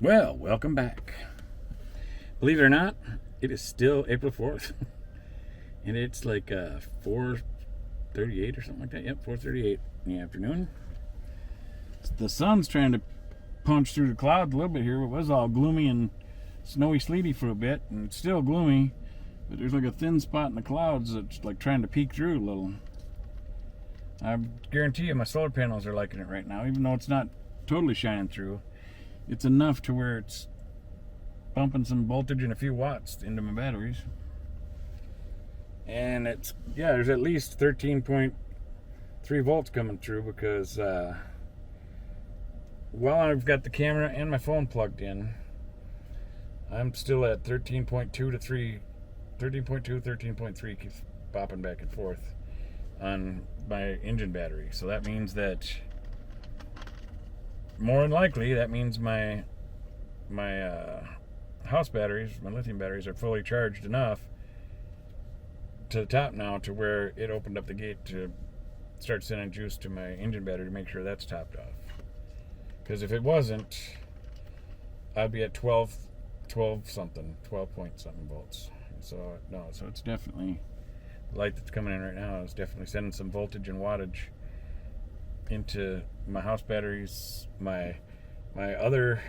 Well, welcome back. Believe it or not, it is still April 4th. And it's like 4:38 or something like that. Yep, 4:38 in the afternoon. The sun's trying to punch through the clouds a little bit here. It was all gloomy and snowy, sleety for a bit, and it's still gloomy. But there's like a thin spot in the clouds that's like trying to peek through a little. I guarantee you my solar panels are liking it right now, even though it's not totally shining through. It's enough to where it's pumping some voltage and a few watts into my batteries. And it's, yeah, there's at least 13.3 volts coming through because while I've got the camera and my phone plugged in, I'm still at 13.2 to 3, 13.2, 13.3 keeps popping back and forth on my engine battery. So that means that more than likely, that means my house batteries, my lithium batteries, are fully charged enough to the top now to where it opened up the gate to start sending juice to my engine battery to make sure that's topped off. Because if it wasn't, I'd be at 12 something, 12 point something volts. So no, so it's definitely, the light that's coming in right now is definitely sending some voltage and wattage into my house batteries, my other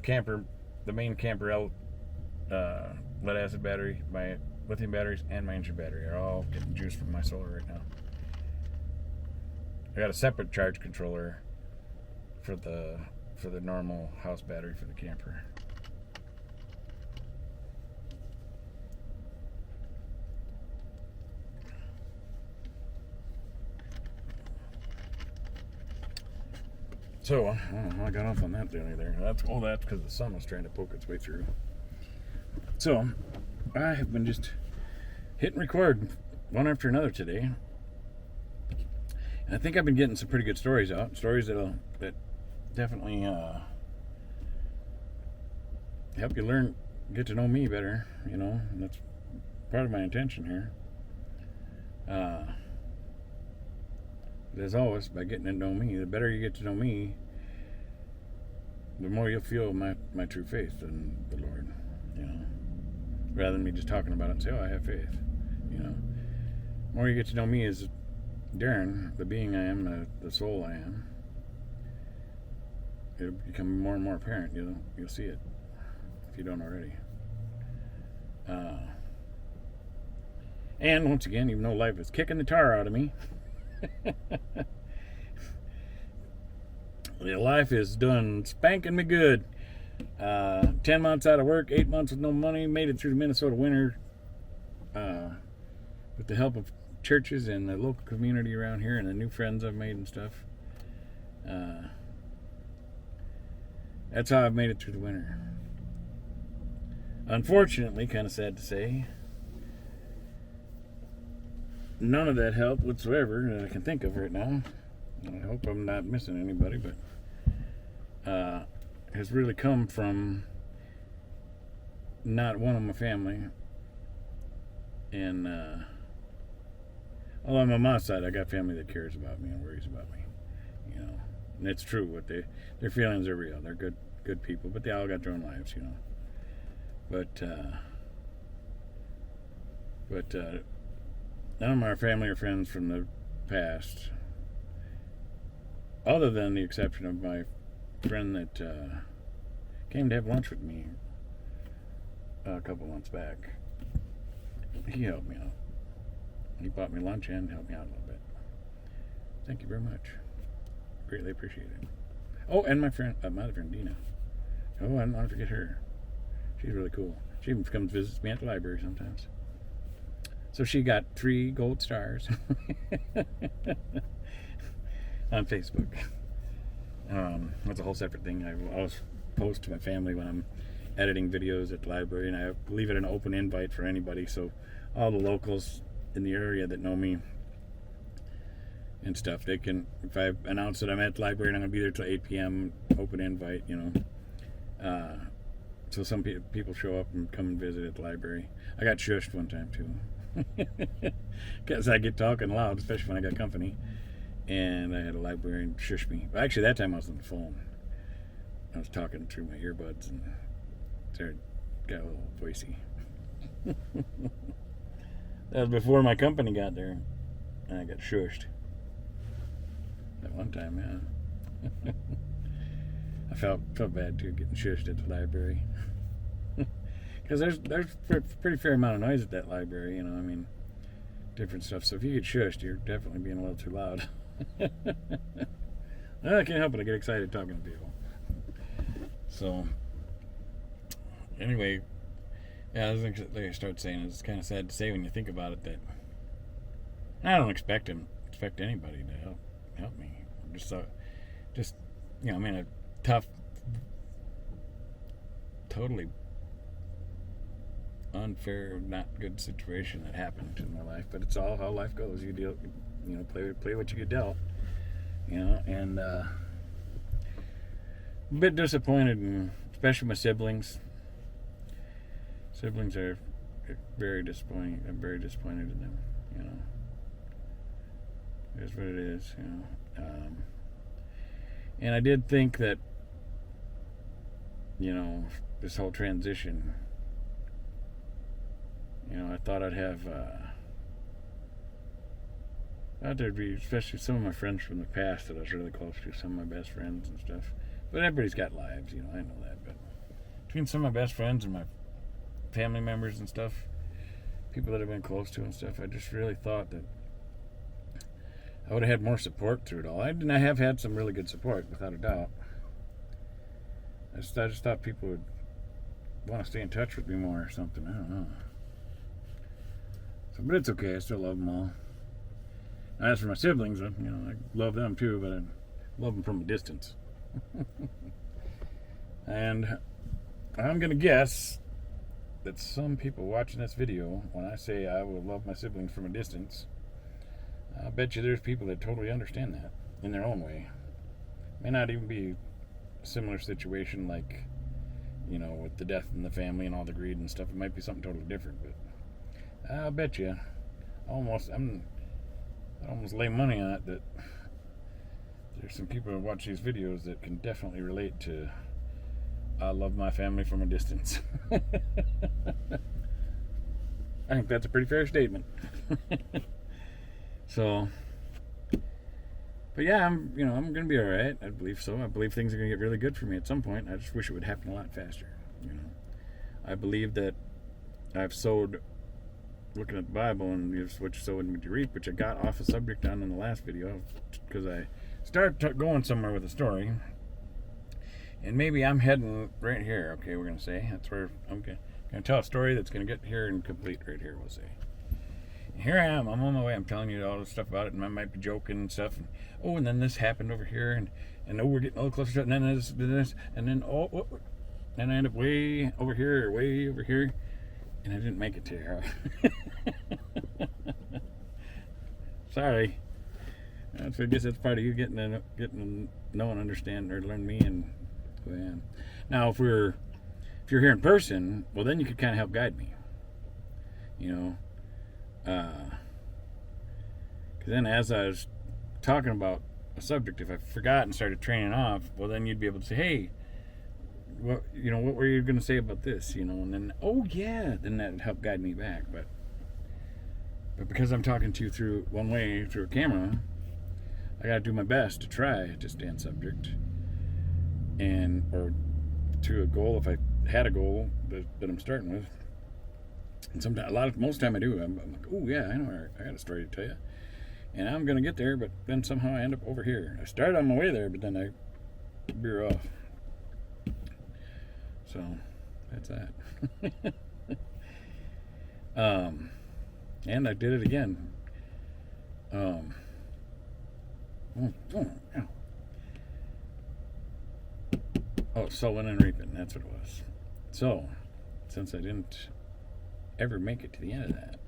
camper, the main camper lead acid battery, my lithium batteries, and my engine battery are all getting juice from my solar right now. I got a separate charge controller for the normal house battery for the camper. So, I got off on that the other there. That's because the sun was trying to poke its way through. So, I have been just hitting record one after another today. And I think I've been getting some pretty good stories out. Stories that definitely help you learn, get to know me better, you know. And that's part of my intention here. As always, by getting to know me, the better you get to know me, the more you'll feel my true faith in the Lord, you know. Rather than me just talking about it and say, oh, I have faith, you know. The more you get to know me as Darren, the being I am, the soul I am, it'll become more and more apparent. You'll see it if you don't already. And once again, even though life is kicking the tar out of me, life is done spanking me good. 10 months out of work, 8 months with no money, made it through the Minnesota winter with the help of churches and the local community around here and the new friends I've made and stuff. That's how I've made it through the winter. Unfortunately, kind of sad to say, none of that help whatsoever that I can think of right now. I hope I'm not missing anybody, but has really come from not one of my family. And although on my mom's side, I got family that cares about me and worries about me, you know. And it's true. Their feelings are real. They're good people, but they all got their own lives, you know. But none of my family or friends from the past, other than the exception of my friend that came to have lunch with me a couple months back, he helped me out. He bought me lunch and helped me out a little bit. Thank you very much. Greatly appreciate it. Oh, and my other friend Dina. Oh, I don't want to forget her. She's really cool. She even comes visits me at the library sometimes. So she got 3 gold stars on Facebook. That's a whole separate thing. I always post to my family when I'm editing videos at the library, and I leave it an open invite for anybody, so all the locals in the area that know me and stuff, they can, if I announce that I'm at the library and I'm going to be there till 8 p.m., open invite, you know. So some people show up and come and visit at the library. I got shushed one time too. Because I get talking loud, especially when I got company. And I had a librarian shush me. Actually, that time I was on the phone. I was talking through my earbuds and started got a little voicey. That was before my company got there, and I got shushed. That one time, yeah. I felt bad too, getting shushed at the library. Because there's a pretty fair amount of noise at that library, you know. I mean, different stuff. So if you get shushed, you're definitely being a little too loud. I can't help it. I get excited talking to people. So anyway, yeah, like I start saying, it's kind of sad to say when you think about it that I don't expect anybody to help me. Just you know, I'm in a tough, totally unfair, not good situation that happened in my life. But it's all how life goes. You deal, you know, play what you get dealt. You know, and a bit disappointed, and especially my siblings. Siblings are very disappointing. I'm very disappointed in them. You know, it is what it is. You know, and I did think that, you know, this whole transition. You know, I thought I'd have. Thought there'd be, especially some of my friends from the past that I was really close to, some of my best friends and stuff. But everybody's got lives, you know, I know that. But between some of my best friends and my family members and stuff, people that I've been close to and stuff, I just really thought that I would have had more support through it all. I have had some really good support, without a doubt. I just thought people would want to stay in touch with me more or something. I don't know. So, but it's okay. I still love them all. As for my siblings, you know, I love them too, but I love them from a distance. And I'm going to guess that some people watching this video, when I say I will love my siblings from a distance, I bet you there's people that totally understand that in their own way. May not even be a similar situation like, you know, with the death in the family and all the greed and stuff. It might be something totally different, but I'll bet you, I almost lay money on it that there's some people who watch these videos that can definitely relate to I love my family from a distance. I think that's a pretty fair statement. So, but yeah, I'm gonna be all right. I believe so. I believe things are gonna get really good for me at some point. I just wish it would happen a lot faster. You know, I believe that I've sowed, looking at the Bible, and what you sow and what you reap, which I got off a subject on in the last video because I started going somewhere with a story, and maybe I'm heading right here. Okay, we're gonna say that's where I'm gonna tell a story that's gonna get here and complete right here. We'll say. Here I am. I'm on my way. I'm telling you all this stuff about it, and I might be joking and stuff. And then this happened over here, and we're getting a little closer. And then this, and then then I end up way over here, and I didn't make it to here. Sorry. So I guess that's part of you getting to know and understand or learn me and who I am. Now, if you're here in person, well, then you could kind of help guide me. You know. Because then as I was talking about a subject, if I forgot and started training off, well, then you'd be able to say, hey, what were you going to say about this, you know, and then, oh yeah, then that'd help guide me back. But because I'm talking to you through a camera, I got to do my best to try to stay on subject or to a goal, if I had a goal that I'm starting with. And sometimes, most time I do, I'm like, oh yeah, I know, I got a story to tell you, and I'm gonna get there, but then somehow I end up over here. I started on my way there, but then I veer off. So that's that. And I did it again. Sowing and reaping. That's what it was. So, since I didn't ever make it to the end of that,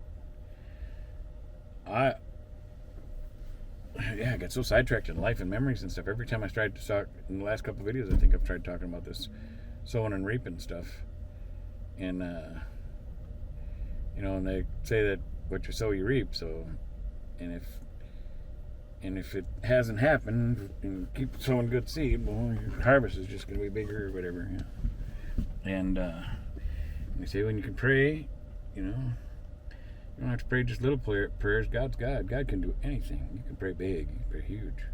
I got so sidetracked in life and memories and stuff. Every time I tried to talk in the last couple of videos, I think I've tried talking about this sowing and reaping stuff. And and they say that what you sow you reap. So, and And if it hasn't happened and keep sowing good seed, well, your harvest is just going to be bigger or whatever. You know? And they say when you can pray, you know, you don't have to pray just little prayers. God's God. God can do anything. You can pray big. You can pray huge.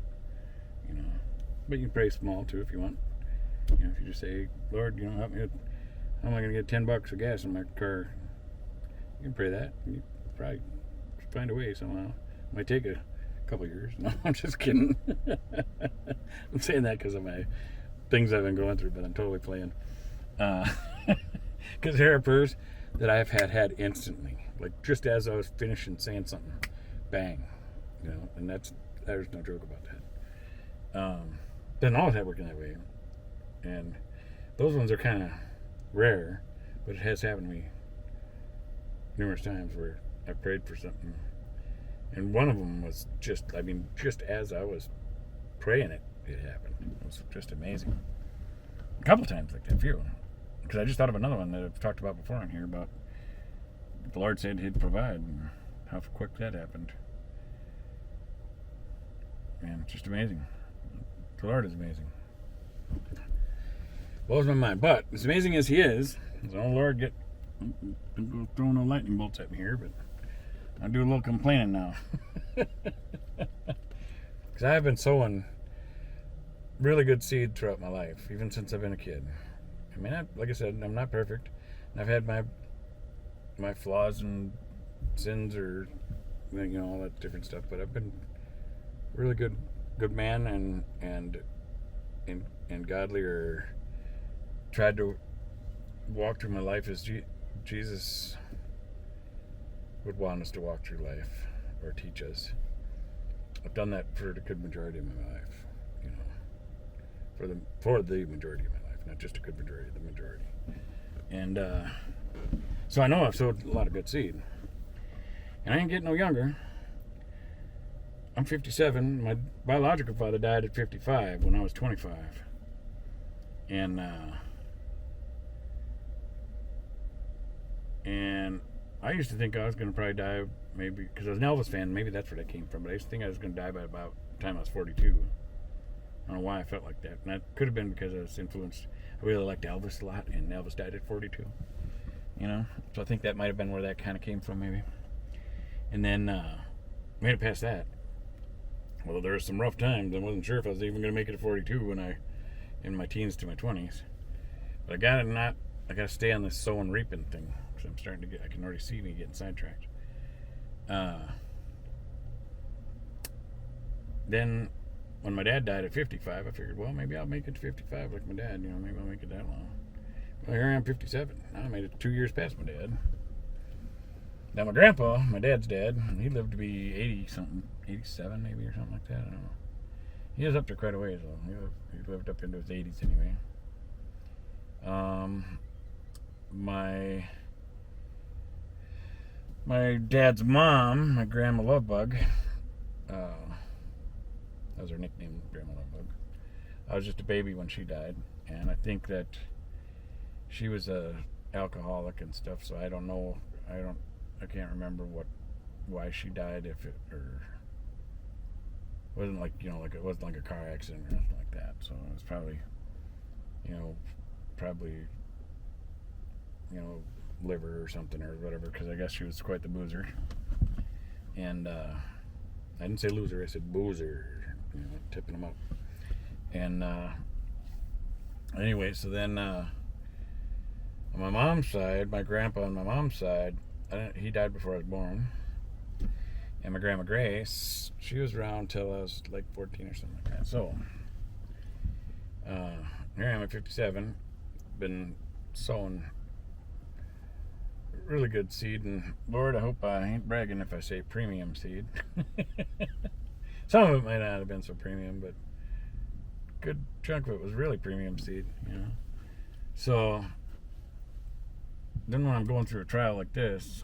You know, but you can pray small too if you want. You know, if you just say, Lord, you know, help me with, how am I going to get $10 of gas in my car? You can pray that. You probably find a way somehow. It might take a couple years. No, I'm just kidding. I'm saying that because of my things I've been going through, but I'm totally playing. Because there are prayers that I've had instantly, like just as I was finishing saying something, bang, you know, and there's no joke about that. Doesn't always have working that way, and those ones are kind of rare, but it has happened to me numerous times where I prayed for something, and one of them was just as I was praying it happened. It was just amazing. A couple times like that, few. Because I just thought of another one that I've talked about before on here about the Lord said He'd provide, and how quick that happened. And it's just amazing. The Lord is amazing. Blows my mind. But as amazing as He is, the Lord don't go throwing no lightning bolts at me here, but I'll do a little complaining now. Because I have been sowing really good seed throughout my life, even since I've been a kid. I mean, like I said, I'm not perfect. I've had my flaws and sins, or you know, all that different stuff. But I've been a really good man and godly, or tried to walk through my life as Jesus would want us to walk through life, or teach us. I've done that for the good majority of my life, you know, for the majority of my life. Not just a good majority, the majority. And so I know I've sowed a lot of good seed. And I ain't getting no younger. I'm 57. My biological father died at 55 when I was 25. And I used to think I was going to probably die, maybe, because I was an Elvis fan. Maybe that's where that came from. But I used to think I was going to die by about the time I was 42. I don't know why I felt like that. And that could have been because I was influenced. I really liked Elvis a lot, and Elvis died at 42. You know? So I think that might have been where that kind of came from, maybe. And then, made it past that. Well, there were some rough times. I wasn't sure if I was even going to make it to 42 in my teens to my 20s. But I got to stay on this sow and reaping thing. Because I'm starting to I can already see me getting sidetracked. Then, when my dad died at 55, I figured, well, maybe I'll make it to 55 like my dad. You know, maybe I'll make it that long. Well, here I am, 57. Now I made it 2 years past my dad. Now my grandpa, my dad's dad, he lived to be 80-something, 87 maybe or something like that. I don't know. He was up there quite a ways though. He lived up into his 80s anyway. My dad's mom, my Grandma Lovebug, that was her nickname, Grandma Lovebug. I was just a baby when she died, and I think that she was a alcoholic and stuff. So I don't know. I can't remember why she died. If it wasn't like, you know, like it wasn't like a car accident or anything like that. So it was probably, liver or something or whatever. Because I guess she was quite the boozer. And I didn't say loser. I said boozer. You know, tipping them up. And anyway, so then on my mom's side, my grandpa on my mom's side, he died before I was born. And my Grandma Grace, she was around till I was like 14 or something like that. So here I am at 57, been sowing really good seed, and Lord, I hope I ain't bragging if I say premium seed. Some of it might not have been so premium, but a good chunk of it was really premium seed, you know. So then when I'm going through a trial like this,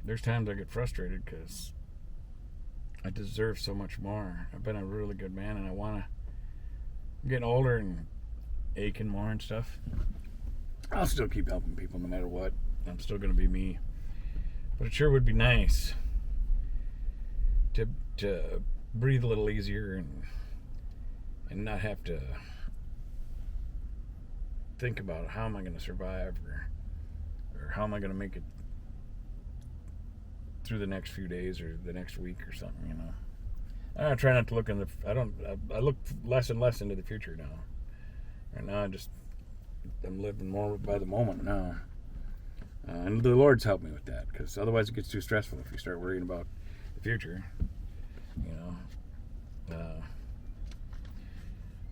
there's times I get frustrated because I deserve so much more. I've been a really good man, and I'm getting older and aching more and stuff. I'll still keep helping people no matter what. I'm still going to be me. But it sure would be nice to to breathe a little easier and not have to think about how am I going to survive or how am I going to make it through the next few days or the next week or something, you know. I try not to look in the. I look less and less into the future now. Right now, I'm living more by the moment now, and the Lord's helped me with that, because otherwise it gets too stressful if you start worrying about the future, you know.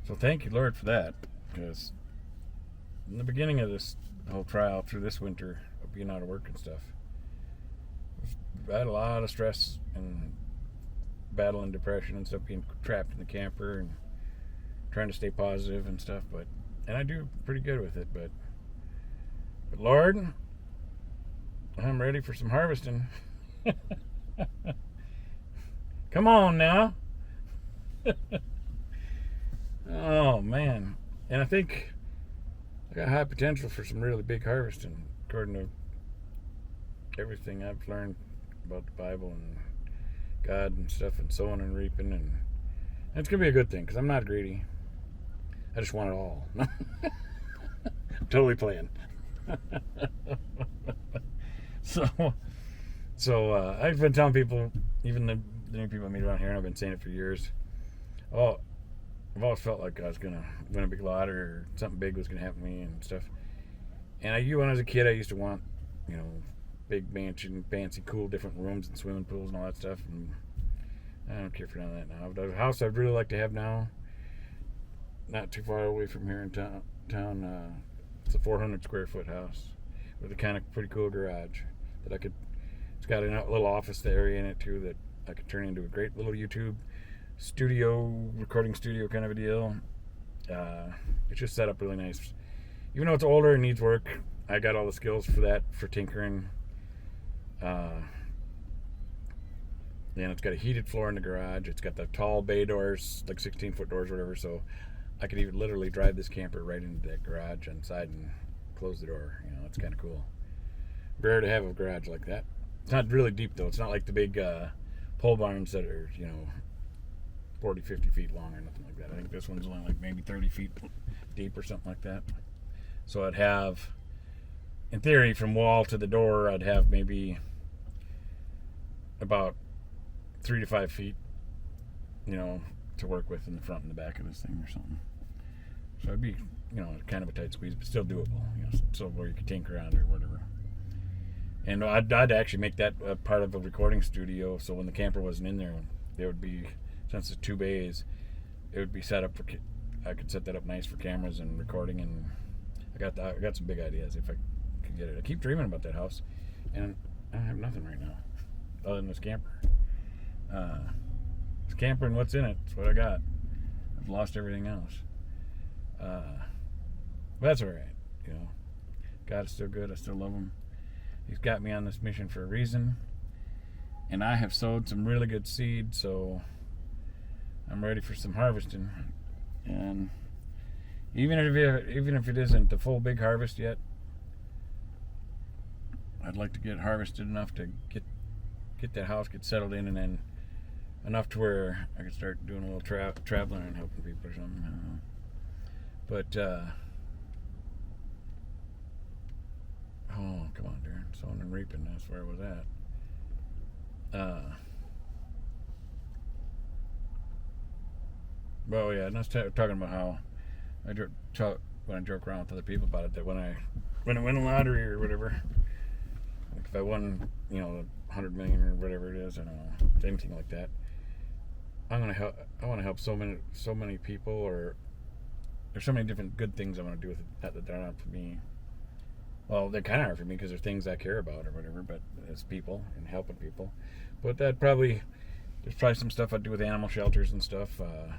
So thank you, Lord, for that, because in the beginning of this whole trial through this winter of being out of work and stuff, I had a lot of stress and battling depression and stuff, being trapped in the camper and trying to stay positive and stuff, and I do pretty good with it, but Lord, I'm ready for some harvesting. Come on now. Oh man. And I think I got high potential for some really big harvesting, according to everything I've learned about the Bible and God and stuff, and sowing and reaping, and it's gonna be a good thing, because I'm not greedy. I just want it all. I'm totally playing. So I've been telling people, even the new people I meet around here, and I've been saying it for years. Oh, I've always felt like I was gonna win a big lottery or something big was gonna happen to me and stuff. And when I was a kid, I used to want, you know, big mansion, fancy, cool, different rooms and swimming pools and all that stuff. And I don't care for none of that now. But the house I'd really like to have now, not too far away from here in town, it's a 400 square foot house with a kind of pretty cool garage that I could. It's got a little office area in it too that I could turn into a great little YouTube recording studio kind of a deal. It's just set up really nice. Even though it's older and needs work, I got all the skills for that, for tinkering. And it's got a heated floor in the garage. It's got the tall bay doors, like 16-foot doors or whatever, so I could even literally drive this camper right into that garage inside and close the door. You know, it's kind of cool. Rare to have a garage like that. It's not really deep, though. It's not like the big pole barns that are, you know, 40, 50 feet long or nothing like that. I think this one's only like maybe 30 feet deep or something like that. So I'd have, in theory, from wall to the door, I'd have maybe about 3 to 5 feet, you know, to work with in the front and the back of this thing or something. So it'd be, you know, kind of a tight squeeze, but still doable, you know, so where you could tinker around or whatever. And I'd actually make that a part of a recording studio, so when the camper wasn't in there, there would be, since it's 2 bays, it would be set up for, I could set that up nice for cameras and recording, and I got some big ideas if I could get it. I keep dreaming about that house, and I don't have nothing right now other than this camper. This camper and what's in it, that's what I got. I've lost everything else. But that's all right, you know. God's still good. I still love him. He's got me on this mission for a reason, and I have sowed some really good seed, so I'm ready for some harvesting. And even if it isn't the full big harvest yet, I'd like to get harvested enough to get that house, get settled in, and then enough to where I could start doing a little traveling and helping people or something. I don't know. But oh, come on, Darren. Sowing and reaping, that's where I was at. Well, yeah, and I was talking about how when I joke around with other people about it, that when I win a lottery or whatever, like if I won, you know, 100 million or whatever it is, I don't know, anything like that, I want to help so many people, or there's so many different good things I want to do with it that they're not for me. Well, they kind of are for me because they're things I care about or whatever, but as people and helping people. But there's probably some stuff I'd do with animal shelters and stuff. I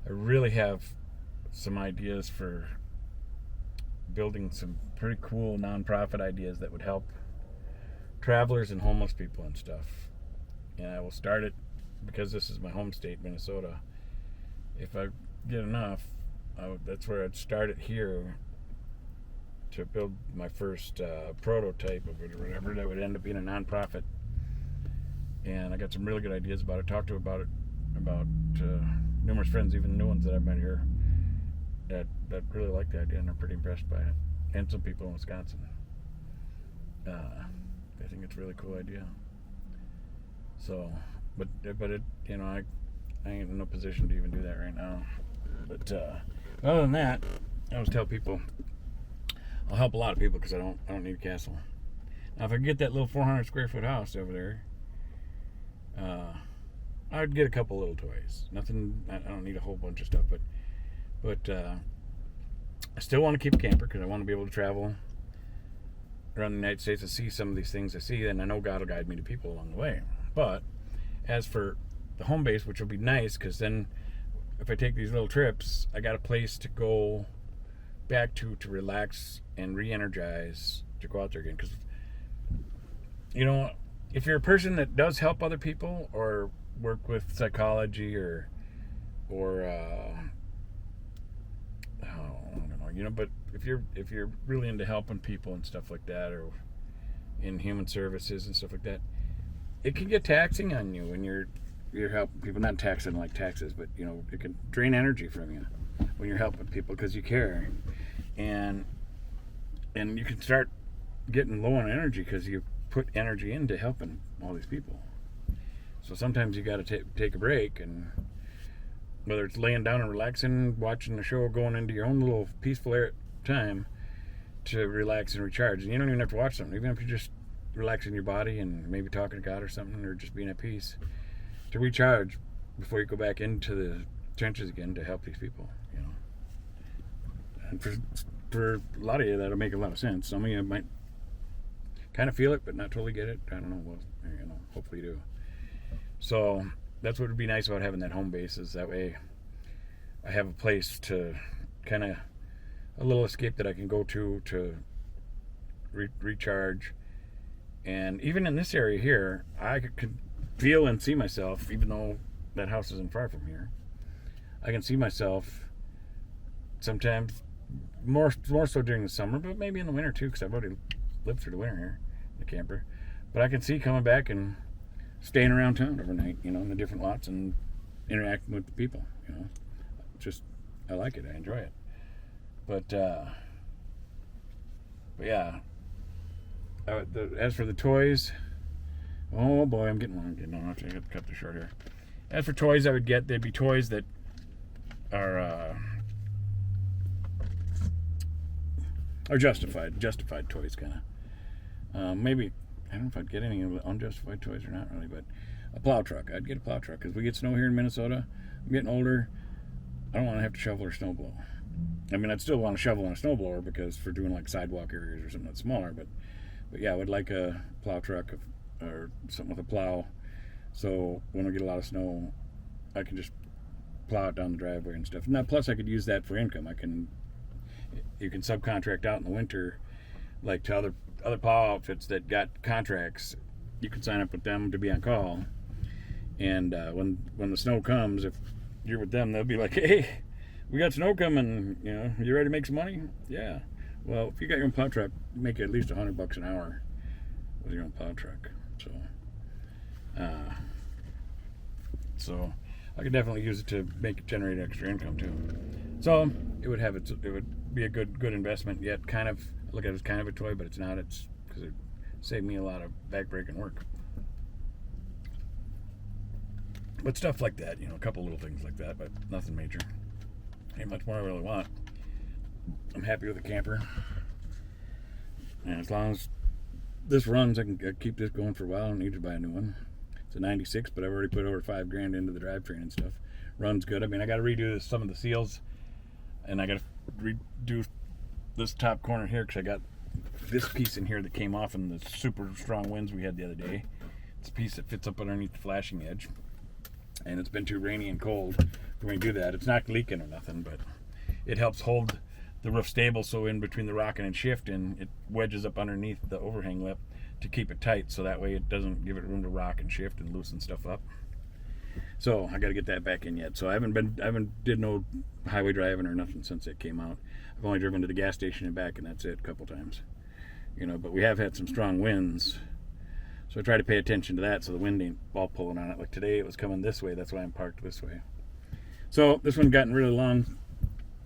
really have some ideas for building some pretty cool nonprofit ideas that would help travelers and homeless people and stuff. And I will start it, because this is my home state, Minnesota. If I get enough, that's where I'd start it here, to build my first prototype of it or whatever that would end up being a nonprofit And I got some really good ideas about it. Talked to about numerous friends, even new ones that I've met here, that really like the idea and are pretty impressed by it. And some people in Wisconsin. I think it's a really cool idea. So, but it, I ain't in no position to even do that right now. But other than that, I always tell people I'll help a lot of people because I don't need a castle. Now, if I get that little 400 square foot house over there, I'd get a couple little toys. Nothing. I don't need a whole bunch of stuff, but I still want to keep a camper because I want to be able to travel around the United States and see some of these things I see, and I know God will guide me to people along the way. But as for the home base, which will be nice, because then if I take these little trips, I got a place to go back to relax and re-energize, to go out there again. Because if you're a person that does help other people or work with psychology or I don't know, but if you're really into helping people and stuff like that, or in human services and stuff like that, it can get taxing on you when you're helping people. Not taxing like taxes, but it can drain energy from you when you're helping people because you care, and you can start getting low on energy because you put energy into helping all these people. So sometimes you got to take a break, and whether it's laying down and relaxing, watching the show, going into your own little peaceful time to relax and recharge. And you don't even have to watch something, even if you're just relaxing your body and maybe talking to God or something, or just being at peace, to recharge before you go back into the trenches again to help these people. And for a lot of you, that'll make a lot of sense. Some of you might kind of feel it, but not totally get it. I don't know. Well, hopefully you do. So that's what would be nice about having that home base, is that way I have a place to kind of a little escape that I can go to recharge. And even in this area here, I could feel and see myself, even though that house isn't far from here, I can see myself sometimes more so during the summer, but maybe in the winter too, because I've already lived through the winter here in the camper. But I can see coming back and staying around town overnight, in the different lots and interacting with the people, Just, I like it. I enjoy it. But yeah. As for the toys, oh boy, I'm getting long. I have to cut this short here. As for toys I would get, they'd be toys that are justified toys, kind of. Maybe, I don't know if I'd get any unjustified toys or not really, but a plow truck. I'd get a plow truck because we get snow here in Minnesota. I'm getting older. I don't want to have to shovel or snow blow. I mean, I'd still want to shovel on a snow blower because for doing like sidewalk areas or something that's smaller, but yeah, I would like a plow truck or something with a plow. So when I get a lot of snow, I can just plow it down the driveway and stuff. Now, plus I could use that for income. You can subcontract out in the winter, like to other plow outfits that got contracts. You can sign up with them to be on call, and when the snow comes, if you're with them, they'll be like, "Hey, we got snow coming. You ready to make some money?" Yeah. Well, if you got your own plow truck, make at least $100 an hour with your own plow truck. So I could definitely use it to generate extra income too. So it would be a good investment. Yet kind of look at it as kind of a toy, but it's not. It's because it saved me a lot of backbreaking work. But stuff like that, a couple little things like that, but nothing major. Ain't much more I really want. I'm happy with the camper, and as long as this runs, I can keep this going for a while. I don't need to buy a new one. It's a 96, but I've already put over $5,000 into the drivetrain and stuff. Runs good. I mean, I got to redo some of the seals, and I got to redo this top corner here because I got this piece in here that came off in the super strong winds we had the other day. It's a piece that fits up underneath the flashing edge, and it's been too rainy and cold for me to do that. It's not leaking or nothing, but it helps hold the roof stable, so in between the rocking and shifting, it wedges up underneath the overhang lip to keep it tight, so that way it doesn't give it room to rock and shift and loosen stuff up. So I got to get that back in yet. So I haven't did no highway driving or nothing since it came out. I've only driven to the gas station and back, and that's it a couple times. But we have had some strong winds, So I try to pay attention to that so the wind ain't all pulling on it. Like today it was coming this way, that's why I'm parked this way. So this one's gotten really long,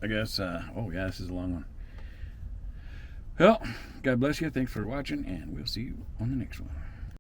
I guess. Oh yeah, this is a long one. Well, God bless you. Thanks for watching, and we'll see you on the next one.